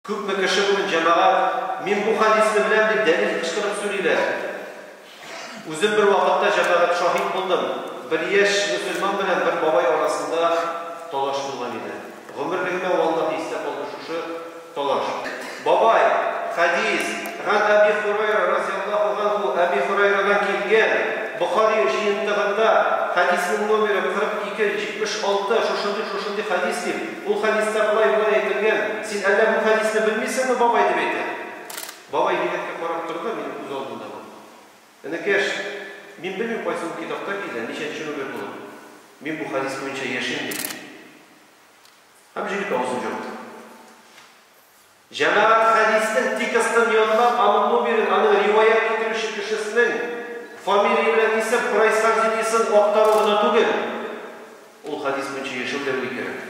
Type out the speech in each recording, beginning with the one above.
Күпме кеше бүген җәмәгать мин бу хадисне беләм дип дәлил кычкырып сөйлиләр. Үзем бер вакытта җәмәгать шаһид булдым. Bir яшь мөселман белән бер бабай арасында талаш булган иде. Гомерлегемә валлаһи истә калды шушы талаш. Бабай хадис ган Аби Хурайра разияллаһу анху Аби Хурайрадан килгән Бухари җыентыгында хадисның номеры 4276 шушындый хадис дип. Ул хадиста булай әйтелгән. Син әллә бу хадисны белмисеңме, бабай дип әйтә. Бабай егеткә карап торды, минем күз алдымда. Энекәш, мин белмим кайсы китапта килгән, ничәнче номер булыр. Мин бу хадис буенча яшим дип. Һәм җилек авызын җапты. Җәмәгать хадисның текстын янлап, аның номерын, аның риваят китерүче кешесенең фамилия белән исем, происхождениесен актару гына түгел. Ул хадис буенча яшәүләр кирәк.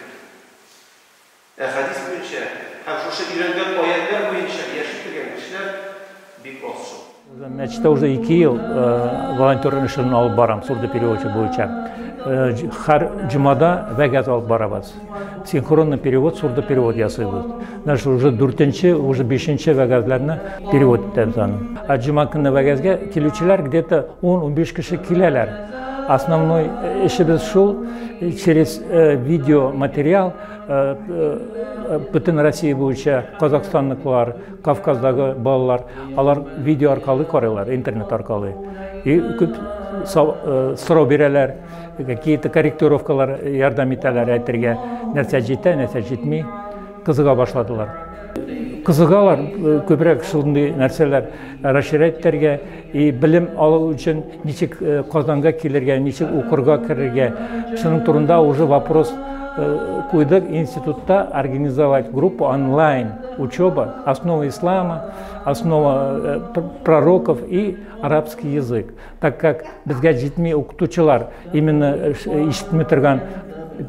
Хадис буенча һәм шушы өйрәнгән аятлар буенча яшәп килгән кешеләр бик аз шул. Мәчеттә уже 2 ел волонтер эшен алып барам, сурда переводчик буенча. Һәр җомада вәгазь алып барабыз. Синхронный перевод, сурда перевод ясыйбыз. Наш уже 4-нче, уже 5-нче вәгазьләрне перевод итәбез аны. Җома көнне вәгазьгә килүчеләр где-то 10-15 кеше киләләр. Основной эшебез шул, через видеоматериал бүтән Россия буенча казакстанлыклар, Кавказдагы балалар, алар видео аркылы карыйлар, интернет аркылы. И күп сорау бирәләр, какие-то корректировкалар ярдәм итәләр әйтергә, нәрсә җитә, нәрсә җитми, кызыга башладылар. Кызыгалар күбрәк шундый нәрсәләр расширяттәргә и белем алу өчен ничек Казанга килергә, ничек укырга керергә. Шуның турында уже вопрос куйдык институтта организовать группу онлайн учеба, основа ислама, основа пророков и арабский язык. Так как безгә җитми укытучылар, именно ишетми торган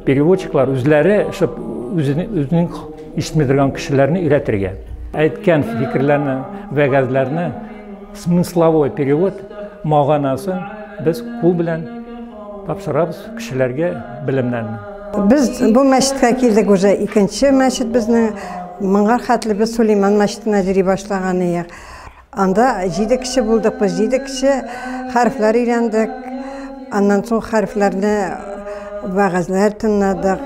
переводчиклар үзләре үзенең ишетми торган кешеләрне өйрәтергә. Әйткән фикерләрне, вәгазьләрне смысловой перевод мәгънасын без кул белән тапшырабыз кешеләргә белемнәрне. Biz bu мәчеткә килдек уже икенче мәчет безнең Мыңгар хәтле без Сулейман мәчетенә йөри башлаган идек. Анда 7 кеше булдык, без 7 кеше хәрефләр өйрәндек. Аннан соң хәрефләрне вәгазьләр тыңладык,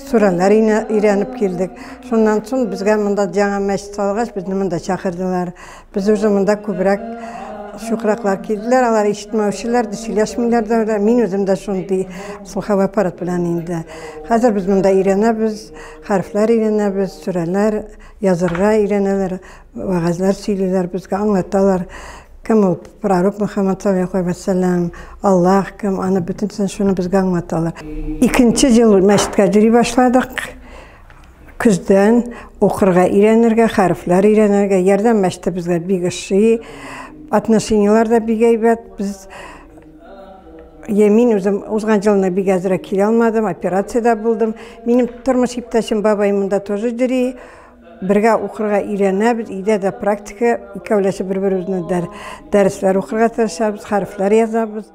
сурәләр өйрәнеп килдек. Шуннан соң безгә монда яңа мәчет салгач, безне монда чакырдылар. Без уже монда күбрәк шукраклар килделәр, алар ишетмәүчеләр, сөйләшмиләр дә, мин үзем дә шундый слуховой аппарат белән инде. Хәзер без монда өйрәнәбез, хәрефләр өйрәнәбез, сүрәләр язарга өйрәнәләр, вәгазьләр сөйлиләр, безгә аңлаталар. Кем ул пророк Мөхәммәд саллаллаһу алейхи ва саллям, Аллаһ кем, аны бөтенсен шуны безгә аңлаталар. Икенче ел мәчеткә йөри башладык. Көздән укырга өйрәнергә, хәрефләр өйрәнергә, ярдәм мәчете безгә бик ошый. Отношениялар да бик әйбәт. Без мин үзем узган елны бик әзрәк килә алмадым, операциядә булдым. Минем тормыш иптәшем бабай монда тоже йөри. Бергә укырга өйрәнәбез, өйдә дә практика, икәүләшеп бер-беребезне дәресләр укырга тырышабыз, хәрефләр язабыз.